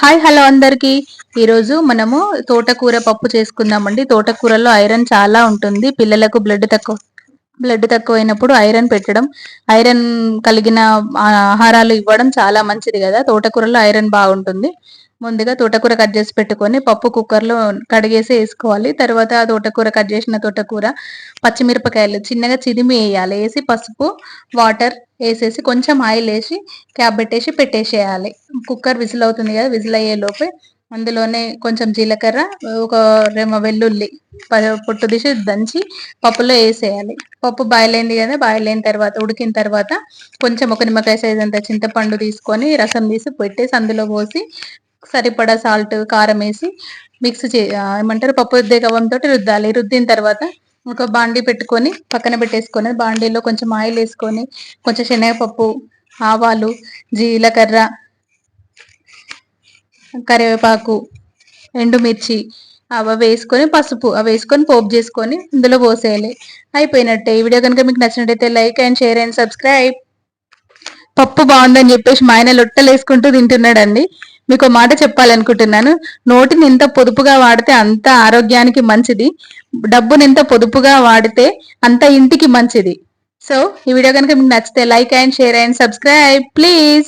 Hi hello అందరికి. ఈరోజు మనము తోటకూర పప్పు చేసుకుందామండి. తోటకూరలో ఐరన్ చాలా ఉంటుంది. పిల్లలకు బ్లడ్ తక్కువైనప్పుడు ఐరన్ పెట్టడం, ఐరన్ కలిగిన ఆహారాలు ఇవ్వడం చాలా మంచిది కదా. తోటకూరలో ఐరన్ బాగుంటుంది. ముందుగా తోటకూర కట్ చేసి పెట్టుకొని పప్పు కుక్కర్లో కడిగేసి వేసుకోవాలి. తర్వాత తోటకూర కట్ చేసిన తోటకూర పచ్చిమిరపకాయలు చిన్నగా చిరిమి వేయాలి. వేసి పసుపు వాటర్ వేసేసి కొంచెం ఆయిల్ వేసి క్యాప్ పెట్టేసేయాలి. కుక్కర్ విజిల్ అవుతుంది కదా, విజిల్ అయ్యే లోపే అందులోనే కొంచెం జీలకర్ర, ఒక రెమ్మ వెల్లుల్లి పొట్టు తీసి దంచి పప్పులో వేసేయాలి. పప్పు బాయిల్ అయింది కదా, బాయిల్ అయిన తర్వాత ఉడికిన తర్వాత కొంచెం ఒక నిమ్మకాయ సైజ్ అంత చింతపండు తీసుకొని రసం తీసి పెట్టేసి అందులో పోసి సరిపడా సాల్ట్ కారం వేసి ఏమంటారు పప్పు రుద్దే కవ్వంతో రుద్దాలి. రుద్దిన తర్వాత ఒక బాండీ పెట్టుకొని పక్కన పెట్టేసుకొని బాండీలో కొంచెం ఆయిల్ వేసుకొని కొంచెం శనగపప్పు, ఆవాలు, జీలకర్ర, కరివేపాకు, ఎండుమిర్చి అవి వేసుకొని పసుపు అవి వేసుకొని పోపు చేసుకొని ఇందులో పోసేయాలి. అయిపోయినట్టే. ఈ వీడియో కనుక మీకు నచ్చినట్టయితే like and share and subscribe. పప్పు బాగుందని చెప్పేసి మా ఆయన లొట్టలు వేసుకుంటూ తింటున్నాడండి. మీకు మాట చెప్పాలనుకుంటున్నాను. నోటిని ఎంత పొదుపుగా వాడితే అంత ఆరోగ్యానికి మంచిది. డబ్బుని ఎంత పొదుపుగా వాడితే అంత ఇంటికి మంచిది. సో ఈ వీడియో కనుక మీకు నచ్చితే like and share and subscribe please.